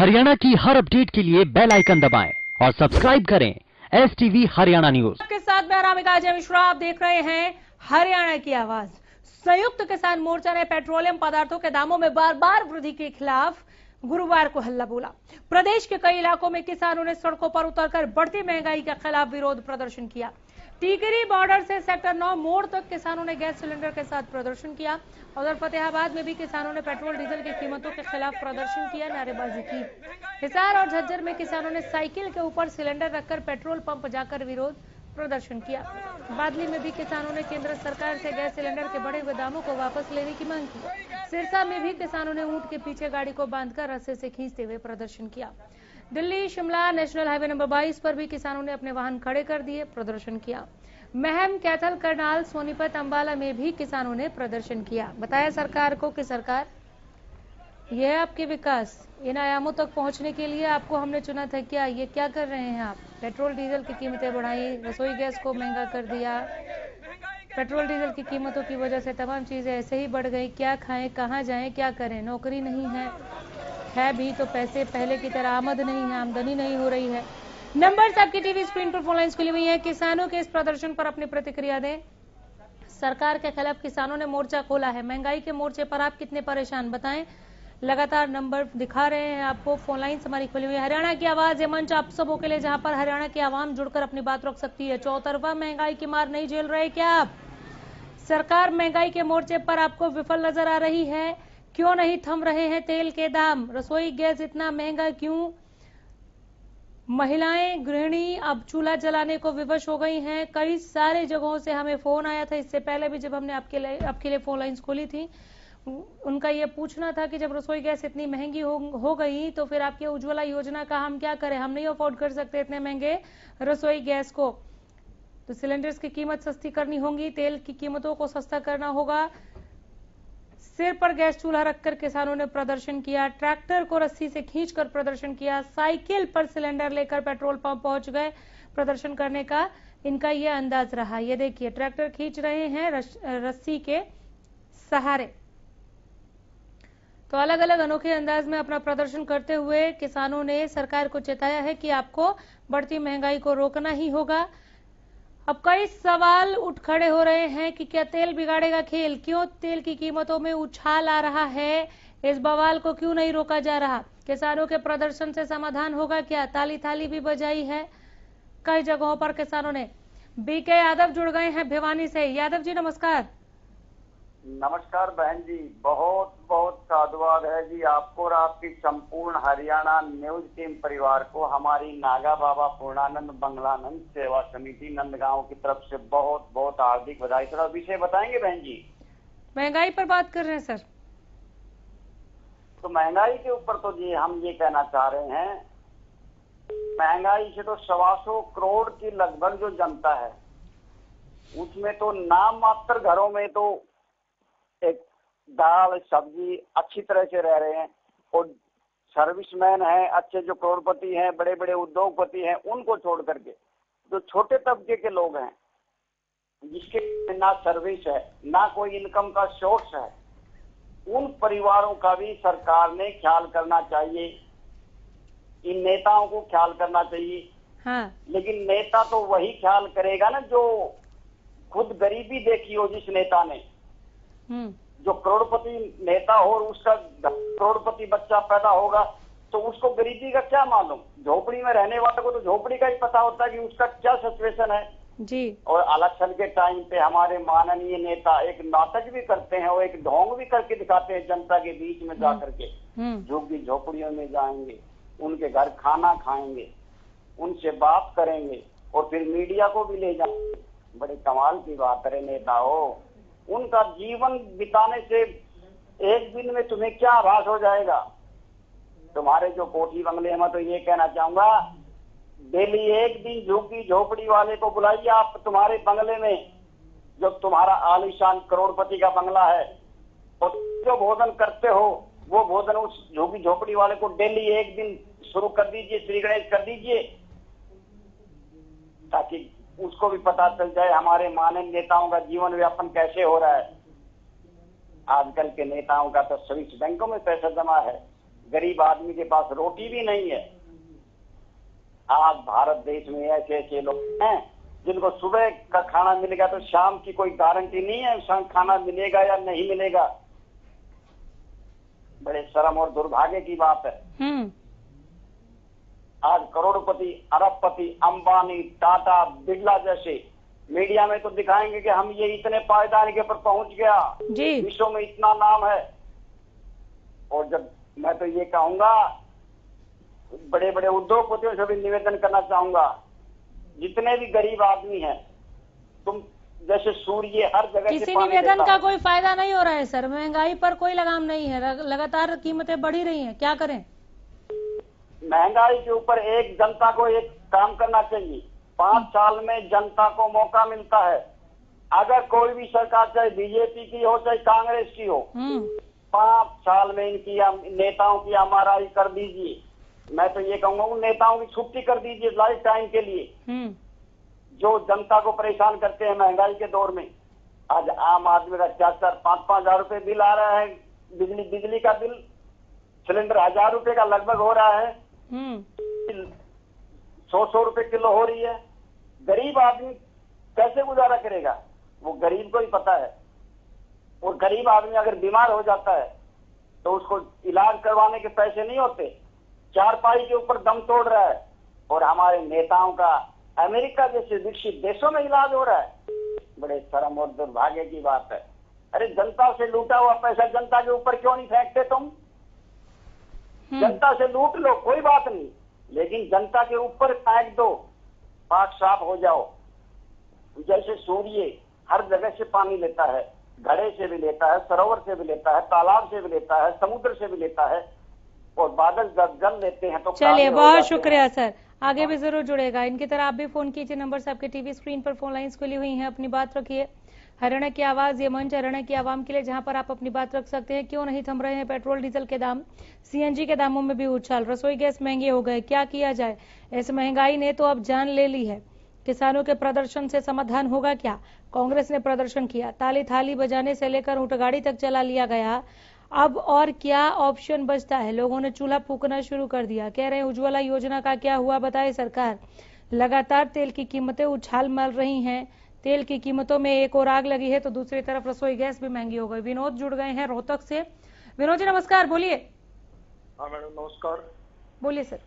हरियाणा की हर अपडेट के लिए बेल आइकन दबाएं और सब्सक्राइब करें STV हरियाणा न्यूज। आपके साथ मैं अनामिका अजय मिश्रा, आप देख रहे हैं हरियाणा की आवाज। संयुक्त किसान मोर्चा ने पेट्रोलियम पदार्थों के दामों में बार बार वृद्धि के खिलाफ गुरुवार को हल्ला बोला। प्रदेश के कई इलाकों में किसानों ने सड़कों पर उतरकर बढ़ती महंगाई के खिलाफ विरोध प्रदर्शन किया। टीकरी बॉर्डर से सेक्टर 9 मोड़ तक किसानों ने गैस सिलेंडर के साथ प्रदर्शन किया। उधर फतेहाबाद में भी किसानों ने पेट्रोल डीजल की कीमतों के खिलाफ प्रदर्शन किया, नारेबाजी की। हिसार और झज्जर में किसानों ने साइकिल के ऊपर सिलेंडर रखकर पेट्रोल पंप जाकर विरोध प्रदर्शन किया। बादली में भी किसानों ने केंद्र सरकार से गैस सिलेंडर के बढ़े हुए दामों को वापस लेने की मांग की। सिरसा में भी किसानों ने ऊंट के पीछे गाड़ी को बांधकर रस्से से खींचते हुए प्रदर्शन किया। Delhi Shimla national highway number 22 पर भी किसानों ने अपने वाहन खड़े कर दिए, प्रदर्शन किया। महम, कैथल, करनाल, सोनीपत, अंबाला में भी किसानों ने प्रदर्शन किया। बताया सरकार को कि सरकार यह है आपके विकास, इन आयामों तक पहुंचने के लिए आपको हमने चुना था। क्या ये क्या कर रहे हैं आप? पेट्रोल डीजल की कीमतें बढ़ाई, रसोई गैस को महंगा कर दिया। पेट्रोल डीजल की कीमतों की वजह से तमाम चीजें ऐसे ही बढ़ गई। क्या खाएं, कहां जाएं, क्या करें? नौकरी नहीं है भी तो पैसे पहले की तरह आमद नहीं है, आमदनी नहीं हो रही है। नंबर्स आपकी टीवी स्क्रीन पर फोन लाइन्स खुली हुई है। किसानों के इस प्रदर्शन पर अपनी प्रतिक्रिया दें। सरकार के खिलाफ किसानों ने मोर्चा खोला है। महंगाई के मोर्चे पर आप कितने परेशान, बताएं। लगातार नंबर दिखा रहे हैं आपको, फोन लाइन्स हमारी खुली हुई है। हरियाणा की आवाज, ये मंच आप सबों के लिए जहां पर हरियाणा की आवाम जुड़कर अपनी बात रख सकती है। चौतरफा महंगाई की मार नहीं झेल रहे क्या आप? सरकार महंगाई के मोर्चे पर आपको विफल नजर आ रही है। क्यों नहीं थम रहे हैं तेल के दाम? रसोई गैस इतना महंगा क्यों? महिलाएं गृहिणी अब चूल्हा जलाने को विवश हो गई हैं। कई सारे जगहों से हमें फोन आया था, इससे पहले भी जब हमने आपके लिए फोन लाइन्स खोली थी। उनका ये पूछना था कि जब रसोई गैस इतनी महंगी हो गई तो फिर आपकी उज्ज्वला योजना का हम क्या करें? हम नहीं अफोर्ड कर सकते इतने महंगे रसोई गैस को, तो सिलेंडर्स की कीमत सस्ती करनी होगी, तेल की कीमतों को सस्ता करना होगा। सिर पर गैस चूल्हा रखकर किसानों ने प्रदर्शन किया। ट्रैक्टर को रस्सी से खींचकर प्रदर्शन किया। साइकिल पर सिलेंडर लेकर पेट्रोल पंप पहुंच गए। प्रदर्शन करने का इनका यह अंदाज रहा। ये देखिए, ट्रैक्टर खींच रहे हैं रस्सी के सहारे। तो अलग अलग अनोखे अंदाज में अपना प्रदर्शन करते हुए किसानों ने सरकार को चेताया है कि आपको बढ़ती महंगाई को रोकना ही होगा। अब कई सवाल उठ खड़े हो रहे हैं कि क्या तेल बिगाड़ेगा खेल? क्यों तेल की कीमतों में उछाल आ रहा है? इस बवाल को क्यों नहीं रोका जा रहा? किसानों के प्रदर्शन से समाधान होगा क्या? ताली थाली भी बजाई है कई जगहों पर किसानों ने। बीके यादव जुड़ गए हैं भिवानी से। यादव जी नमस्कार। नमस्कार बहन जी, बहुत बहुत साधुवाद है जी आपको और आपकी संपूर्ण हरियाणा न्यूज टीम परिवार को हमारी नागा बाबा पूर्णानंद बंगलानंद सेवा समिति नंदगांव की तरफ से बहुत बहुत हार्दिक बधाई। थोड़ा विषय बताएंगे बहन जी? महंगाई पर बात कर रहे हैं सर। तो महंगाई के ऊपर तो जी हम ये कहना चाह रहे हैं, महंगाई से तो 125 करोड़ की लगभग जो जनता है उसमें तो नाम मात्र घरों में तो एक दाल सब्जी अच्छी तरह से रह रहे हैं, और सर्विसमैन हैं, अच्छे जो करोड़पति हैं, बड़े बड़े उद्योगपति हैं, उनको छोड़ करके जो छोटे तबके के लोग हैं जिसके ना सर्विस है ना कोई इनकम का सोर्स है, उन परिवारों का भी सरकार ने ख्याल करना चाहिए। इन नेताओं को ख्याल करना चाहिए। हाँ। लेकिन नेता तो वही ख्याल करेगा ना जो खुद गरीबी देखी हो। जिस नेता ने जो करोड़पति नेता हो और उसका करोड़पति बच्चा पैदा होगा तो उसको गरीबी का क्या मालूम? झोपड़ी में रहने वाले को तो झोपड़ी का ही पता होता है कि उसका क्या सिचुएशन है जी। और इलेक्शन के टाइम पे हमारे माननीय नेता एक नाटक भी करते हैं और एक ढोंग भी करके दिखाते हैं जनता के बीच में जा करके। झुग्गी झोपड़ियों में जाएंगे, उनके घर खाना खाएंगे, उनसे बात करेंगे और फिर मीडिया को भी ले जाएंगे। बड़े कमाल की बात है नेता हो। उनका जीवन बिताने से एक दिन में तुम्हें क्या आभास हो जाएगा? तुम्हारे जो कोठी बंगले, मैं तो ये कहना चाहूंगा, डेली एक दिन झुग्गी झोपड़ी वाले को बुलाइए आप तुम्हारे बंगले में, जो तुम्हारा आलीशान करोड़पति का बंगला है, और जो भोजन करते हो वो भोजन उस झुग्गी झोपड़ी वाले को डेली एक दिन शुरू कर दीजिए, श्री गणेश कर दीजिए, ताकि उसको भी पता चल जाए हमारे माननीय नेताओं का जीवन व्यापन कैसे हो रहा है। आजकल के नेताओं का तो स्विस बैंकों में पैसा जमा है, गरीब आदमी के पास रोटी भी नहीं है। आज भारत देश में ऐसे ऐसे लोग हैं जिनको सुबह का खाना मिलेगा तो शाम की कोई गारंटी नहीं है शाम खाना मिलेगा या नहीं मिलेगा। बड़े शर्म और दुर्भाग्य की बात है। आज करोड़पति, अरबपति, अंबानी, टाटा, बिरला जैसे मीडिया में तो दिखाएंगे कि हम ये इतने पायदान के ऊपर पहुंच गया, विश्व में इतना नाम है। और जब मैं तो ये कहूंगा, बड़े बड़े उद्योगपतियों से भी निवेदन करना चाहूंगा, जितने भी गरीब आदमी हैं, तुम जैसे सूर्य हर जगह किसी निवेदन का कोई फायदा नहीं हो रहा है सर। महंगाई पर कोई लगाम नहीं है, लगातार कीमतें बढ़ी रही हैं, क्या करें? महंगाई के ऊपर एक जनता को एक काम करना चाहिए। 5 साल में जनता को मौका मिलता है। अगर कोई भी सरकार, चाहे बीजेपी की हो चाहे कांग्रेस की हो, 5 साल में इनकी नेताओं की एमआरआई कर दीजिए। मैं तो ये कहूंगा उन नेताओं की छुट्टी कर दीजिए लाइफ टाइम के लिए, जो जनता को परेशान करते हैं महंगाई के दौर में। आज आम आदमी का 4-4, 5-5 हजार रुपए बिल आ रहा है। बिजली का बिल, सिलेंडर 1000 रुपए का लगभग हो रहा है। 100 रुपए किलो हो रही है। गरीब आदमी कैसे गुजारा करेगा, वो गरीब को ही पता है। और गरीब आदमी अगर बीमार हो जाता है तो उसको इलाज करवाने के पैसे नहीं होते, चारपाई के ऊपर दम तोड़ रहा है। और हमारे नेताओं का अमेरिका जैसे विकसित देशों में इलाज हो रहा है। बड़े शर्म और दुर्भाग्य की बात है। अरे जनता से लूटा हुआ पैसा जनता के ऊपर क्यों नहीं फेंकते तुम? जनता से लूट लो, कोई बात नहीं, लेकिन जनता के ऊपर फेंक दो, पाक साफ हो जाओ। जैसे सूर्य हर जगह से पानी लेता है, घड़े से भी लेता है, सरोवर से भी लेता है, तालाब से भी लेता है, समुद्र से भी लेता है, और बादल जब जल लेते हैं तो। चलिए, बहुत शुक्रिया सर, आगे भी जरूर जुड़ेगा। इनकी तरह आप भी फोन कीजिए, नंबर आपके टीवी स्क्रीन पर फोन लाइंस खुली हुई हैं, अपनी बात रखिए। हरियाणा की आवाज, ये मंच हरियाणा की आवाम के लिए, जहां पर आप अपनी बात रख सकते हैं। क्यों नहीं थम रहे हैं पेट्रोल डीजल के दाम, सीएनजी के दामों में भी उछाल, रसोई गैस महंगे हो गए, क्या किया जाए? इस महंगाई ने तो अब जान ले ली है। किसानों के प्रदर्शन से समाधान होगा क्या? कांग्रेस ने प्रदर्शन किया, ताली थाली बजाने से लेकर ऊंटगाड़ी तक चला लिया गया। अब और क्या ऑप्शन बचता है? लोगों ने चूल्हा फूकना शुरू कर दिया। कह रहे हैं उज्ज्वला योजना का क्या हुआ बताए सरकार। लगातार तेल की कीमतें उछाल मार रही हैं। तेल की कीमतों में एक और आग लगी है तो दूसरी तरफ रसोई गैस भी महंगी हो गई। विनोद जुड़ गए हैं रोहतक से। विनोद जी नमस्कार, बोलिए। हाँ मैडम नमस्कार। बोलिए सर।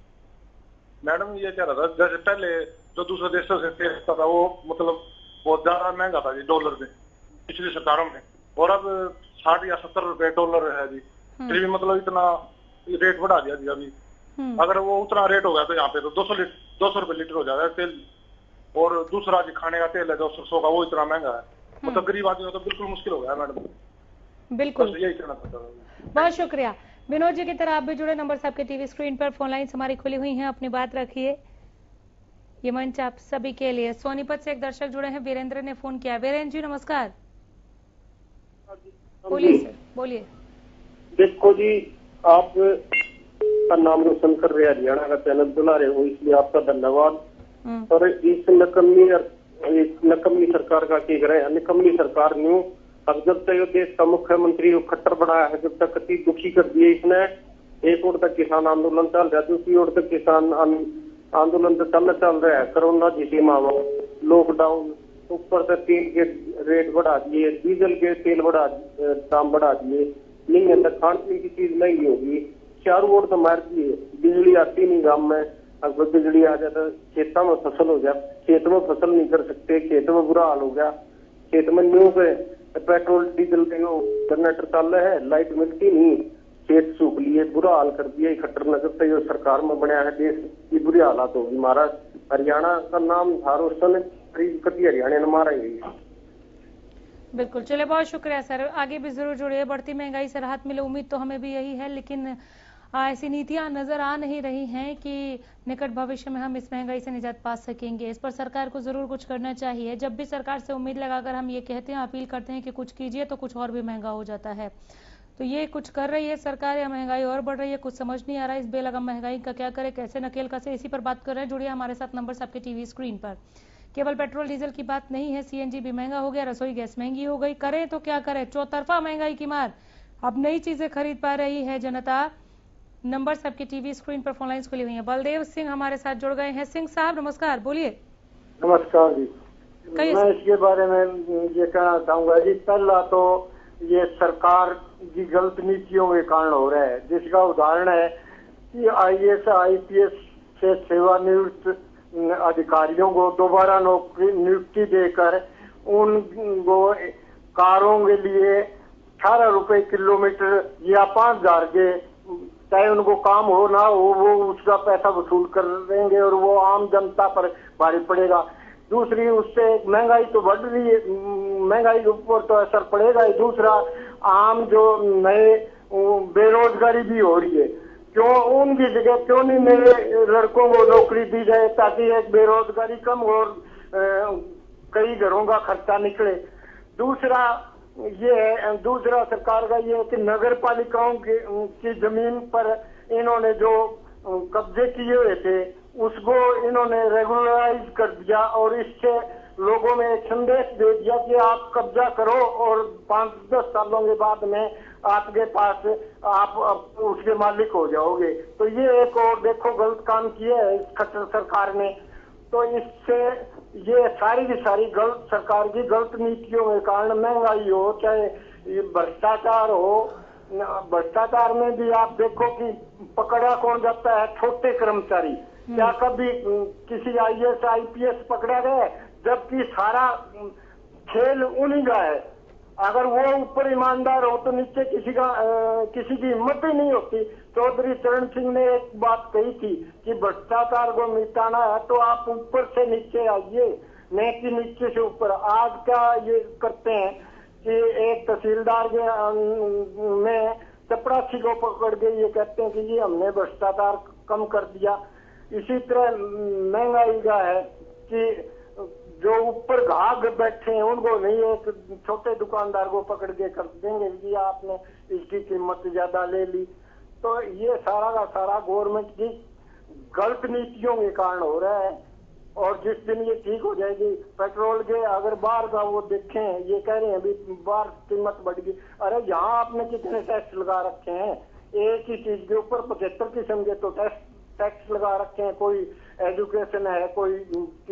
मैडम ये कह रहा था, जैसे पहले जो दूसरे देशों से तेल आता था वो मतलब बहुत ज्यादा महंगा था जी डॉलर में पिछली सरकारों में, और अब 60 या 70 रुपए डॉलर है जी। फिर भी मतलब इतना रेट बढ़ा दिया जी अभी। अगर वो उतना रेट हो गया तो यहाँ पे तो 200 रुपए लीटर हो जाएगा तेल। और दूसरा जो खाने का तेल है जो सरसों का, वो इतना महंगा है। मतलब गरीब आदमी तो बिल्कुल मुश्किल हो गया मैडम। बिल्कुल, यही कहना चाहता हूँ। बहुत शुक्रिया। विनोद जी की तरह आप भी जुड़े, नंबर आपके टीवी स्क्रीन पर, फोन लाइन्स हमारी खुली हुई हैं, अपनी बात रखिए। ये मंच आप सभी के लिए। सोनीपत से एक दर्शक जुड़े हैं, वीरेंद्र ने फोन किया। वीरेंद्र जी नमस्कार, बोलिए सर, बोलिए। देखो जी, आप का नाम रोशन कर रहे हैं, हरियाणा का चैनल बुला रहे हो, इसलिए आपका धन्यवाद। और इस नकम्मी सरकार का कह रहे हैं, निकम्मी सरकार न्यू। अब जब तक ये देश का मुख्यमंत्री खट्टर बनाया है, जब तक कति दुखी कर दिए इसने। एक ओर तक किसान आंदोलन चल रहा है, दूसरी ओर तक किसान आंदोलन तो चल रहा है। कोरोना जैसी महामारी, लॉकडाउन, ऊपर से तेल के रेट बढ़ा दिए, डीजल के तेल दाम बढ़ा दिए। नहीं है तो खान पीन की चीज महंगी होगी। चारों ओर तो मार दिए। बिजली आती नहीं गांव में, अगर बिजली आ जाए तो खेतों में फसल हो जाए, खेत में फसल नहीं कर सकते, खेत में बुरा हाल हो गया। खेत में न्यू पे पेट्रोल डीजल जनरेटर चल रहे हैं, लाइट मिलती नहीं, खेत सूख लिए, बुरा हाल कर दिया। खट्टर नगर से जो सरकार में बनाया है देश की बुरी हालात होगी। हमारा हरियाणा का नाम था रोशन, कति हरियाणा ने मारा गई। बिल्कुल, चलिए बहुत शुक्रिया सर, आगे भी जरूर जुड़िए। बढ़ती महंगाई से राहत मिले, उम्मीद तो हमें भी यही है, लेकिन ऐसी नीतियां नजर आ नहीं रही हैं कि निकट भविष्य में हम इस महंगाई से निजात पा सकेंगे। इस पर सरकार को जरूर कुछ करना चाहिए। जब भी सरकार से उम्मीद लगाकर हम ये कहते हैं, अपील करते हैं कि कुछ कीजिए, तो कुछ और भी महंगा हो जाता है। तो ये कुछ कर रही है सरकार या महंगाई और बढ़ रही है, कुछ समझ नहीं आ रहा है। इस बेलगाम महंगाई का क्या करे, कैसे नकेल कसे, इसी पर बात कर रहे हैं। जुड़िए हमारे साथ, नंबर आपके टीवी स्क्रीन पर। केवल पेट्रोल डीजल की बात नहीं है, सीएनजी भी महंगा हो गया, रसोई गैस महंगी हो गई। करें तो क्या करें, चौतरफा महंगाई की मार। अब नई चीजें खरीद पा रही है जनता, नंबर सबकी टीवी स्क्रीन पर फोन लाइंस खुली हुई हैं। बलदेव सिंह हमारे साथ जुड़ गए हैं। सिंह साहब नमस्कार, बोलिए। नमस्कार जी। मैं इसके बारे में ये कहना चाहूंगा जी, पहला तो ये सरकार की गलत नीतियों के कारण हो रहा है, जिसका उदाहरण है कि IAS IPS से सेवानिवृत्त अधिकारियों को दोबारा नौकरी नियुक्ति देकर उनको कारों के लिए 18 रुपए किलोमीटर या 5,000 के, चाहे उनको काम हो ना हो, वो उसका पैसा वसूल कर देंगे और वो आम जनता पर भारी पड़ेगा। दूसरी, उससे महंगाई तो बढ़ रही है, महंगाई के ऊपर तो असर पड़ेगा ही। दूसरा, आम जो नए बेरोजगारी भी हो रही है, क्यों उनकी जगह क्यों नहीं नए लड़कों को नौकरी दी जाए, ताकि एक बेरोजगारी कम हो और कई घरों का खर्चा निकले। दूसरा सरकार का ये है कि नगर पालिकाओं की जमीन पर इन्होंने जो कब्जे किए हुए थे उसको इन्होंने रेगुलराइज कर दिया और इससे लोगों में एक संदेश दे दिया कि आप कब्जा करो और 5-10 सालों के बाद में आपके पास आप उसके मालिक हो जाओगे। तो ये एक और देखो गलत काम किया है इस खट्टर सरकार ने। तो इससे ये सारी की सारी गलत सरकार की गलत नीतियों के कारण महंगाई हो, चाहे भ्रष्टाचार हो। भ्रष्टाचार में भी आप देखो कि पकड़ा कौन जाता है, छोटे कर्मचारी। क्या कभी किसी IAS IPS पकड़ा गया? जबकि सारा खेल उन्हीं का है। अगर वो ऊपर ईमानदार हो तो नीचे किसी की हिम्मत ही नहीं होती। चौधरी चरण सिंह ने एक बात कही थी कि भ्रष्टाचार को मिटाना है तो आप ऊपर से नीचे आइए, न कि नीचे से ऊपर। आज क्या ये करते हैं कि एक तहसीलदार में चपरासी को पकड़ के ये कहते हैं कि ये हमने भ्रष्टाचार कम कर दिया। इसी तरह महंगाई का है कि जो ऊपर घाघ बैठे हैं उनको नहीं, एक छोटे दुकानदार को पकड़ के कर देंगे कि आपने इसकी कीमत ज्यादा ले ली। तो ये सारा का सारा गवर्नमेंट की गलत नीतियों के कारण हो रहा है। और जिस दिन ये ठीक हो जाएगी, पेट्रोल के अगर बाहर का वो देखें, ये कह रहे हैं अभी बाहर कीमत बढ़ गई। अरे यहाँ आपने कितने टैक्स लगा रखे हैं, एक ही चीज के ऊपर 75 किस्म के तो टैक्स लगा रखे हैं। कोई एजुकेशन है, कोई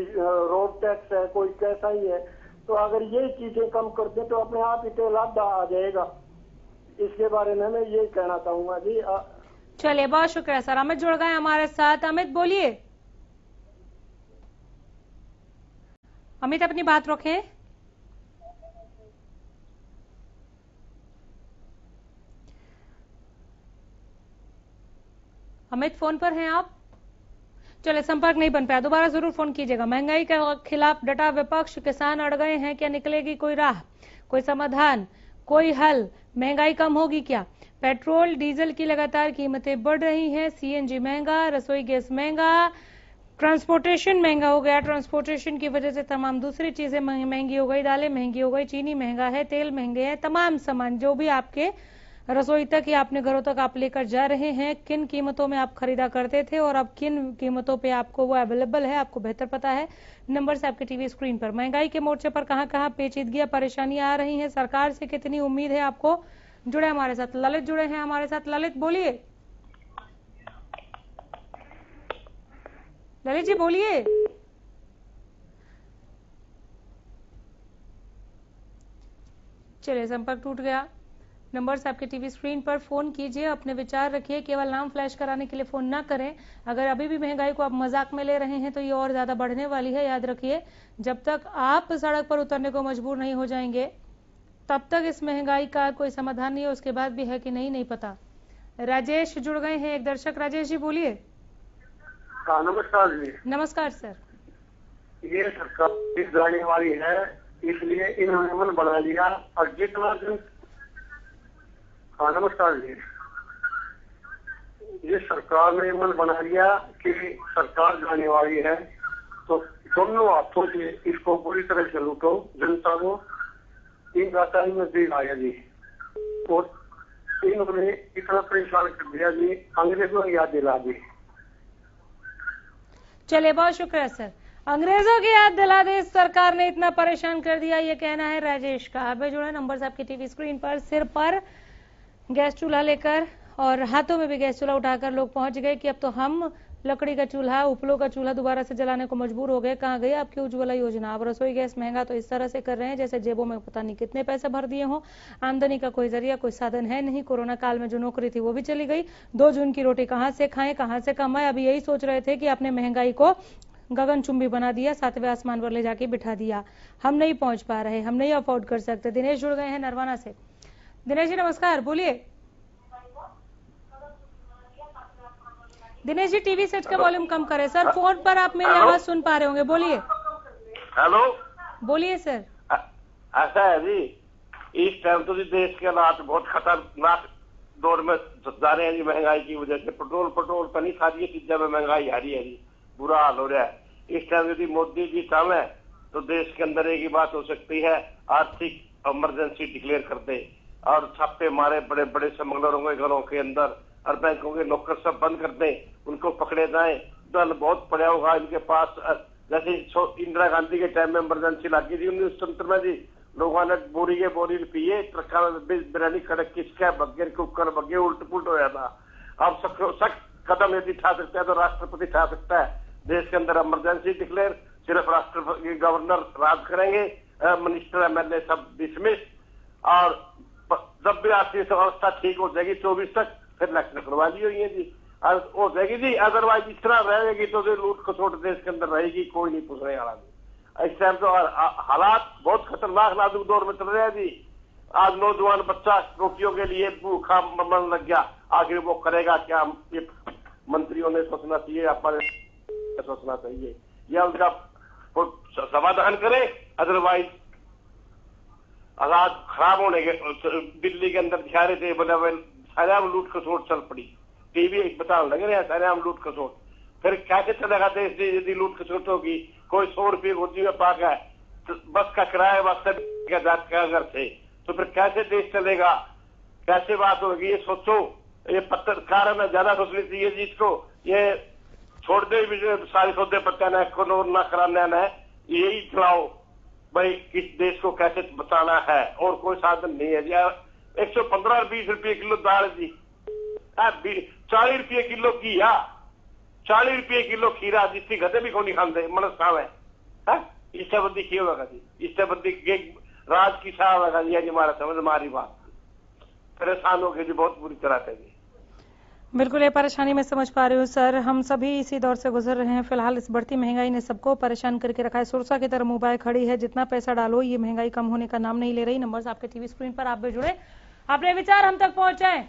रोड टैक्स है, कोई कैसा ही है। तो अगर ये चीजें कम कर दें तो अपने आप ही तो लाभ आ जाएगा। इसके बारे में मैं ये कहना चाहूंगा जी। चलिए, बहुत शुक्रिया सर। अमित जुड़ गए हमारे साथ। अमित बोलिए। अमित अपनी बात रखें। अमित फोन पर हैं आप? चले, संपर्क नहीं बन पाया, दोबारा जरूर फोन कीजिएगा। महंगाई के खिलाफ डटा विपक्ष, किसान अड़ गए हैं, क्या निकलेगी कोई राह, कोई समाधान, कोई हल? महंगाई कम होगी क्या? पेट्रोल डीजल की लगातार कीमतें बढ़ रही हैं। CNG महंगा, रसोई गैस महंगा, ट्रांसपोर्टेशन महंगा हो गया। ट्रांसपोर्टेशन की वजह से तमाम दूसरी चीजें महंगी हो गई। दालें महंगी हो गई, चीनी महंगा है, तेल महंगे हैं, तमाम सामान जो भी आपके रसोई तक या अपने घरों तक आप लेकर जा रहे हैं, किन कीमतों में आप खरीदा करते थे और अब किन कीमतों पे आपको वो अवेलेबल है, आपको बेहतर पता है। नंबर से आपके टीवी स्क्रीन पर। महंगाई के मोर्चे पर कहां कहां पेचीदगियां, परेशानियां आ रही हैं, सरकार से कितनी उम्मीद है आपको? जुड़े हमारे साथ ललित जुड़े हैं हमारे साथ। ललित बोलिए। ललित जी बोलिए। चलिए, संपर्क टूट गया। नंबर से आपके टीवी स्क्रीन पर, फोन कीजिए, अपने विचार रखिए, केवल नाम फ्लैश कराने के लिए फोन ना करें। अगर अभी भी महंगाई को आप मजाक में ले रहे हैं तो ये और ज्यादा बढ़ने वाली है। याद रखिए, जब तक आप सड़क पर उतरने को मजबूर नहीं हो जाएंगे तब तक इस महंगाई का कोई समाधान नहीं है। उसके बाद भी है कि नहीं पता। राजेश जुड़ गए हैं, एक दर्शक। राजेश जी बोलिए। हाँ, नमस्कार जी। नमस्कार सर। ये सरकार जाने वाली है, इसलिए इन्होंने मन बना लिया और जितना दिन। हाँ, नमस्कार जी। ये सरकार ने मन बना लिया कि सरकार जाने वाली है, तो दोनों हाथों से इसको पूरी तरह से लूटो जनता को। इन राजधानी में दी आया जी, और इन्होंने इतना परेशान कर दिया जी, अंग्रेजों की याद दिला दी। चलिए, बहुत शुक्रिया सर। अंग्रेजों की याद दिला दी, सरकार ने इतना परेशान कर दिया, ये कहना है राजेश का। अब जुड़े नंबर से आपकी टीवी स्क्रीन पर। सिर पर गैस चूल्हा लेकर और हाथों में भी गैस चूल्हा उठाकर लोग पहुंच गए कि अब तो हम लकड़ी का चूल्हा, उपलों का चूल्हा दोबारा से जलाने को मजबूर हो गए। कहाँ गई आपकी उज्ज्वला योजना? अब रसोई गैस महंगा तो इस तरह से कर रहे हैं जैसे जेबों में पता नहीं कितने पैसे भर दिए हों। आमदनी का कोई जरिया, कोई साधन है नहीं। कोरोना काल में जो नौकरी थी वो भी चली गई। 2 जून की रोटी कहाँ से खाएं, कहाँ से कमाएं? अभी यही सोच रहे थे कि आपने महंगाई को गगनचुंबी बना दिया, 7वें आसमान पर ले जाके बिठा दिया। हम नहीं पहुंच पा रहे, हम नहीं अफोर्ड कर सकते। दिनेश जुड़ गए हैं नरवाना से। दिनेश जी नमस्कार, बोलिए। दिनेश जी टीवी सेट का वॉल्यूम कम करें सर। फोन पर आप मेरी आवाज सुन पा रहे होंगे, बोलिए। हेलो, बोलिए सर। ऐसा है जी, इस टाइम तो जी देश के हालात बहुत खतरनाक दौर में जा रहे हैं जी। महंगाई की वजह से पेट्रोल पर नहीं, सारी चीजें में महंगाई आ रही है जी। बुरा हाल हो रहा है। इस टाइम यदि मोदी जी चाहे तो देश के अंदर एक ही बात हो सकती है, आर्थिक इमरजेंसी डिक्लेयर कर दे और छापे मारे बड़े बड़े स्मगलरों के घरों के अंदर और बैंकों के नौकर सब बंद कर दें, उनको पकड़े जाएं। दल बहुत पड़ा होगा इनके पास। जैसे इंदिरा गांधी के टाइम में इमरजेंसी लगी थी 1970 में जी, लोगों ने बोरी के बोरी पिए, ट्रका में बिरयानी कड़क किसका बगे कुकर बगे उल्ट पुलट हो जाता। अब सख्त कदम यदि उठा सकता है तो राष्ट्रपति उठा सकता है। देश के अंदर इमरजेंसी डिक्लेयर, सिर्फ राष्ट्रपति गवर्नर राज करेंगे, मिनिस्टर एमएलए सब डिसमिस, और जब भी आर्थिक व्यवस्था ठीक हो जाएगी 24 तक फिर इलेक्शन करवा ली हुई है जी, और हो जाएगी जी। अदरवाइज इस तरह रहेगी तो लूट खसोट देश के अंदर रहेगी, कोई नहीं पूछने वाला जी। इस टाइम तो हालात बहुत खतरनाक नाजुक दौर में चल रहे हैं जी। आज नौजवान बच्चा रोटियों के लिए भूखा मरने लग गया, आखिर वो करेगा क्या? ये मंत्रियों ने सोचना चाहिए, अपने सोचना चाहिए, या उनका समाधान करे। अदरवाइज हालात खराब होने के। दिल्ली के अंदर दिखा रहे थे बने सारे हम लूट खसोट चल पड़ी, टीवी बताने लगे रहे सारे हम लूट खसोट। फिर कैसे चलेगा देश यदि लूट खसोट होगी? कोई 100 रुपये गोदी में पा गया, तो बस का किराया वास्ते जाता घर से, तो फिर कैसे देश चलेगा? कैसे बात होगी? ये सोचो। ये पत्रकार में ज्यादा सोचनी चाहिए जी इसको। ये छोड़ दे सारे सौदे पत्ते न ना कराने न, यही चलाओ भाई किस देश को कैसे बचाना है, और कोई साधन नहीं है जी। 115 20 रुपये किलो दाल जी, 40 रुपये किलो घीया, 40 रुपये किलो खीरा, जिसकी गधे भी को नहीं खाते मनस खाव है। इससे बंदी क्यों होगा जी? इससे बंदी राज की साह होगा जी। हमारा समझ हमारी बात परेशान हो गई जी, बहुत बुरी तरह से जी। बिल्कुल, ये परेशानी मैं समझ पा रही हूँ सर। हम सभी इसी दौर से गुजर रहे हैं। फिलहाल इस बढ़ती महंगाई ने सबको परेशान करके रखा है। सुरसा की तरह मुंह खड़ी है, जितना पैसा डालो ये महंगाई कम होने का नाम नहीं ले रही। नंबर्स आपके टीवी स्क्रीन पर, आप भी जुड़े, अपने विचार हम तक पहुंचाएं।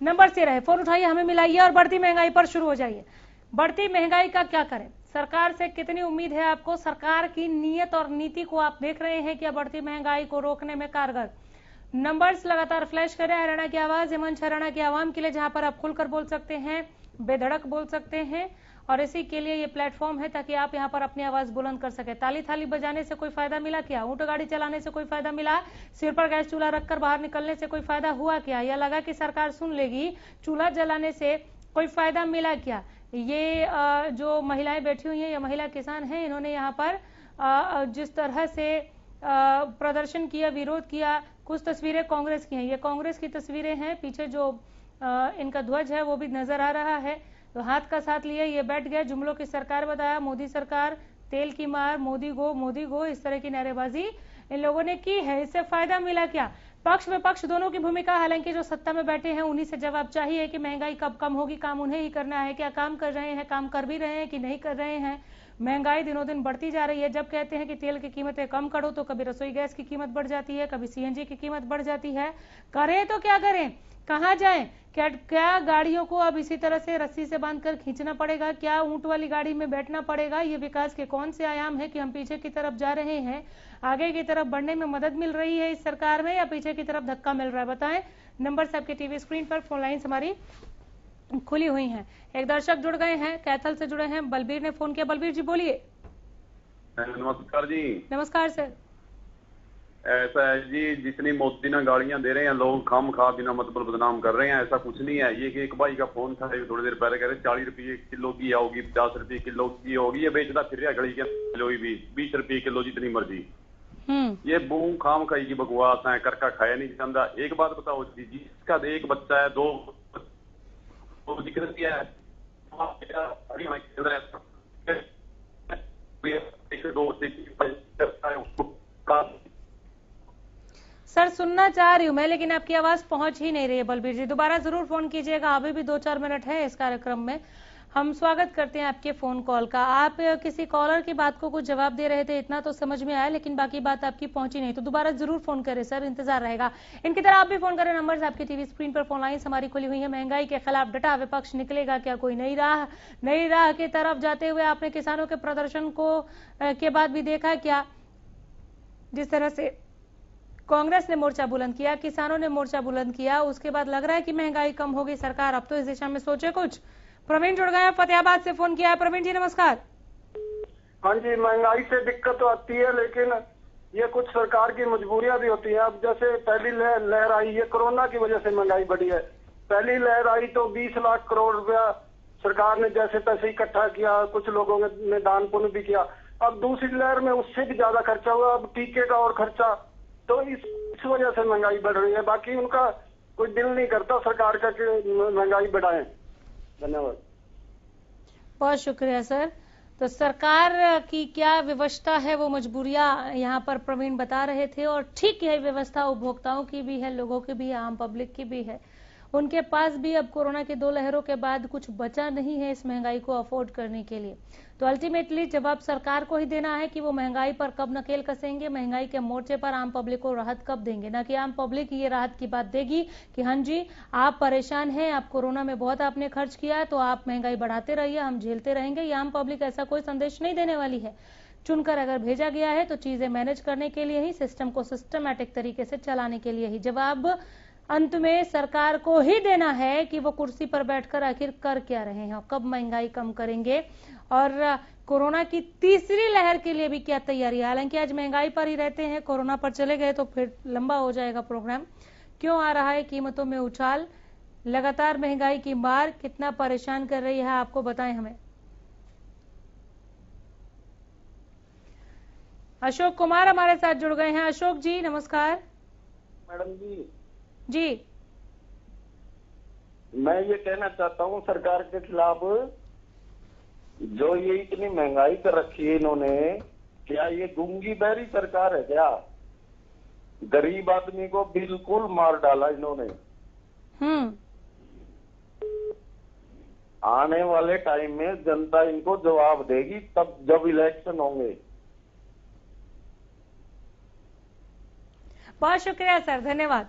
नंबर से रहे, फोन उठाइए, हमें मिलाइए और बढ़ती महंगाई पर शुरू हो जाइए। बढ़ती महंगाई का क्या करें? सरकार से कितनी उम्मीद है आपको? सरकार की नीयत और नीति को आप देख रहे हैं क्या बढ़ती महंगाई को रोकने में कारगर? नंबर्स लगातार फ्लैश करें। हरियाणा की आवाज, मंच हरियाणा की आवाम के लिए, जहां पर आप खुलकर बोल सकते हैं, बेधड़क बोल सकते हैं, और इसी के लिए ये प्लेटफॉर्म है ताकि आप यहाँ पर अपनी आवाज बुलंद कर सके। ताली थाली बजाने से कोई फायदा मिला क्या? ऊंट गाड़ी चलाने से कोई फायदा मिला? सिर पर गैस चूल्हा रखकर बाहर निकलने से कोई फायदा हुआ क्या? या लगा कि सरकार सुन लेगी, चूल्हा जलाने से कोई फायदा मिला क्या? ये जो महिलाएं बैठी हुई हैं, ये महिला किसान हैं, इन्होंने यहाँ पर जिस तरह से प्रदर्शन किया, विरोध किया, कुछ तस्वीरें कांग्रेस की हैं, ये कांग्रेस की तस्वीरें हैं। पीछे जो इनका ध्वज है वो भी नजर आ रहा है। तो हाथ का साथ लिए ये बैठ गए। जुमलों की सरकार बताया, मोदी सरकार, तेल की मार, मोदी गो, इस तरह की नारेबाजी इन लोगों ने की है। इससे फायदा मिला क्या? पक्ष विपक्ष दोनों की भूमिका, हालांकि जो सत्ता में बैठे हैं उन्हीं से जवाब चाहिए कि महंगाई कब कम होगी, काम उन्हें ही करना है। क्या काम कर रहे हैं, काम कर भी रहे हैं कि नहीं कर रहे हैं? महंगाई दिनों दिन बढ़ती जा रही है। जब कहते हैं कि तेल की कीमतें कम करो तो कभी रसोई गैस की कीमत बढ़ जाती है, कभी सीएनजी की कीमत बढ़ जाती है। करें तो क्या करें, कहाँ जाएं? क्या गाड़ियों को अब इसी तरह से रस्सी से बांधकर खींचना पड़ेगा? क्या ऊंट वाली गाड़ी में बैठना पड़ेगा? ये विकास के कौन से आयाम है कि हम पीछे की तरफ जा रहे हैं? आगे की तरफ बढ़ने में मदद मिल रही है इस सरकार में, या पीछे की तरफ धक्का मिल रहा है? बताएं। नंबर सबके टीवी स्क्रीन पर, फोन लाइन्स हमारी खुली हुई हैं। एक दर्शक जुड़ गए हैं, कैथल से जुड़े हैं, बलबीर ने फोन किया। बलबीर जी बोलिए। नमस्कार जी। नमस्कार सर। ऐसा है जी, जितनी मोदी ना गाड़ियां दे रहे हैं, लोग खाम खा बिना मतलब बदनाम कर रहे हैं। ऐसा कुछ नहीं है। ये एक भाई का फोन था थोड़ी देर पहले, कह रहे 40 रुपये किलो की होगी, 50 रुपये किलो की होगी, ये बेचता फिर रहा घड़ी के किलो भी 20 रुपये किलो जितनी मर्जी। ये बूम खाम खाई की बकवास है, करका खाया नहीं जाता। एक बात बताओ जी, जिसका एक बच्चा है, 2 तो दिक्कत क्या है? सर सुनना चाह रही हूँ मैं, लेकिन आपकी आवाज पहुंच ही नहीं रही है बलबीर जी। दोबारा जरूर फोन कीजिएगा, अभी भी 2-4 मिनट है इस कार्यक्रम में। हम स्वागत करते हैं आपके फोन कॉल का। आप किसी कॉलर की बात को कुछ जवाब दे रहे थे, इतना तो समझ में आया, लेकिन बाकी बात आपकी पहुंची नहीं, तो दोबारा जरूर फोन करें सर, इंतजार रहेगा। इनकी तरह आप भी फोन करें, नंबर्स आपकी टीवी स्क्रीन पर, फोन लाइन्स हमारी खुली हुई है। महंगाई के खिलाफ डटा विपक्ष निकलेगा क्या कोई नई राह की तरफ जाते हुए? आपने किसानों के प्रदर्शन को के बाद भी देखा क्या, जिस तरह से कांग्रेस ने मोर्चा बुलंद किया, किसानों ने मोर्चा बुलंद किया, उसके बाद लग रहा है कि महंगाई कम होगी, सरकार अब तो इस दिशा में सोचे कुछ। प्रवीण जुड़ गए, फतेहाबाद से फोन किया है। प्रवीण जी नमस्कार। हाँ जी, महंगाई से दिक्कत तो आती है, लेकिन ये कुछ सरकार की मजबूरियां भी होती हैं। अब जैसे पहली लहर आई, ये कोरोना की वजह से महंगाई बढ़ी है। पहली लहर आई तो 20 लाख करोड़ रुपया सरकार ने जैसे तैसे इकट्ठा किया, कुछ लोगों ने दान पुण्य भी किया। अब दूसरी लहर में उससे भी ज्यादा खर्चा हुआ, अब टीके का और खर्चा, तो इस वजह से महंगाई बढ़ रही है। बाकी उनका कोई दिल नहीं करता सरकार का कि महंगाई बढ़ाएं। धन्यवाद। बहुत शुक्रिया सर। तो सरकार की क्या व्यवस्था है, वो मजबूरियां यहाँ पर प्रवीण बता रहे थे, और ठीक यही व्यवस्था उपभोक्ताओं की भी है, लोगों की भी है, आम पब्लिक की भी है। उनके पास भी अब कोरोना की 2 लहरों के बाद कुछ बचा नहीं है इस महंगाई को अफोर्ड करने के लिए। तो अल्टीमेटली जवाब सरकार को ही देना है कि वो महंगाई पर कब नकेल कसेंगे, महंगाई के मोर्चे पर आम पब्लिक को राहत कब देंगे। ना कि आम पब्लिक ये राहत की बात देगी कि हाँ जी आप परेशान हैं, आप कोरोना में बहुत आपने खर्च किया है, तो आप महंगाई बढ़ाते रहिए, हम झेलते रहेंगे। ये आम पब्लिक ऐसा कोई संदेश नहीं देने वाली है। चुनकर अगर भेजा गया है तो चीजें मैनेज करने के लिए ही, सिस्टम को सिस्टमैटिक तरीके से चलाने के लिए ही। जवाब अंत में सरकार को ही देना है कि वो कुर्सी पर बैठकर आखिर कर क्या रहे हैं, कब महंगाई कम करेंगे, और कोरोना की तीसरी लहर के लिए भी क्या तैयारी है। हालांकि आज महंगाई पर ही रहते हैं, कोरोना पर चले गए तो फिर लंबा हो जाएगा प्रोग्राम। क्यों आ रहा है कीमतों में उछाल, लगातार महंगाई की मार कितना परेशान कर रही है, आपको बताएं हमें। अशोक कुमार हमारे साथ जुड़ गए हैं। अशोक जी नमस्कार। मैडम जी जी, मैं ये कहना चाहता हूँ सरकार के खिलाफ, जो ये इतनी महंगाई कर रखी है इन्होंने, क्या ये गूंगी बहरी सरकार है क्या? गरीब आदमी को बिल्कुल मार डाला इन्होंने। आने वाले टाइम में जनता इनको जवाब देगी, तब जब इलेक्शन होंगे। बहुत शुक्रिया सर, धन्यवाद।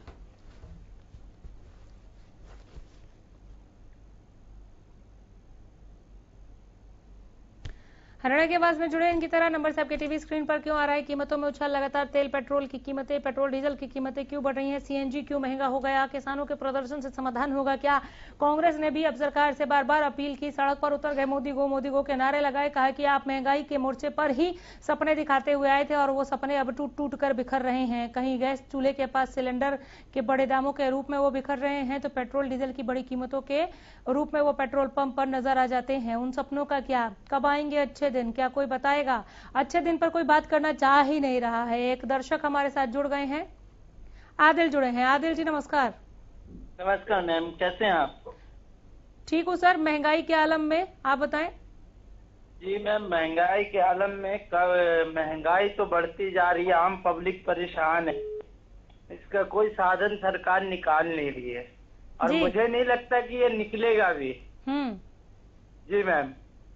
हरियाणा की आवाज में जुड़े इनकी तरह नंबर आपके टीवी स्क्रीन पर। क्यों आ रहा है कीमतों में उछाल, लगातार तेल पेट्रोल की कीमतें, पेट्रोल डीजल की कीमतें क्यों बढ़ रही हैं, सीएनजी क्यों महंगा हो गया, किसानों के प्रदर्शन से समाधान होगा क्या? कांग्रेस ने भी अब सरकार से बार बार अपील की, सड़क पर उतर गए, मोदी गो के नारे लगाए, कहा कि आप महंगाई के मोर्चे पर ही सपने दिखाते हुए आए थे और वो सपने अब टूट टूट कर बिखर रहे हैं। कहीं गैस चूल्हे के पास सिलेंडर के बड़े दामों के रूप में वो बिखर रहे हैं, तो पेट्रोल डीजल की बड़ी कीमतों के रूप में वो पेट्रोल पंप पर नजर आ जाते हैं। उन सपनों का क्या, कब आएंगे अच्छे दिन, क्या कोई बताएगा? अच्छे दिन पर कोई बात करना चाह ही नहीं रहा है। एक दर्शक हमारे साथ जुड़ गए हैं, आदिल जुड़े हैं। आदिल जी नमस्कार। नमस्कार मैम, कैसे हैं आप? ठीक हूँ सर, महंगाई के आलम में आप बताएं। जी मैम, महंगाई के आलम में महंगाई तो बढ़ती जा रही है, आम पब्लिक परेशान है, इसका कोई साधन सरकार निकाल नहीं रही है, और मुझे नहीं लगता कि ये निकलेगा भी। जी मैम,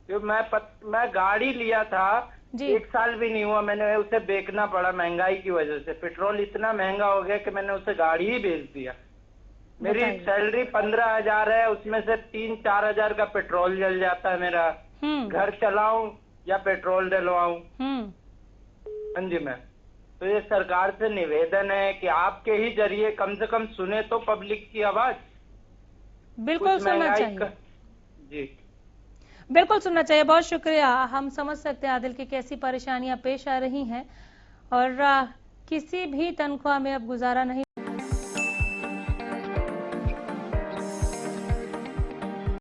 तो मैं गाड़ी लिया था, 1 साल भी नहीं हुआ, मैंने उसे बेचना पड़ा महंगाई की वजह से। पेट्रोल इतना महंगा हो गया कि मैंने उसे गाड़ी ही बेच दिया। मेरी सैलरी 15,000 है, उसमें से 3-4 हजार का पेट्रोल जल जाता है मेरा। घर चलाऊं या पेट्रोल डलवाऊं। हाँ जी मैम, तो ये सरकार से निवेदन है कि आपके ही जरिए कम से कम सुने तो पब्लिक की आवाज। बिल्कुल सुनना चाहिए जी, बिल्कुल सुनना चाहिए। बहुत शुक्रिया। हम समझ सकते हैं आदिल की कैसी परेशानियां पेश आ रही हैं, और किसी भी तनख्वाह में अब गुजारा नहीं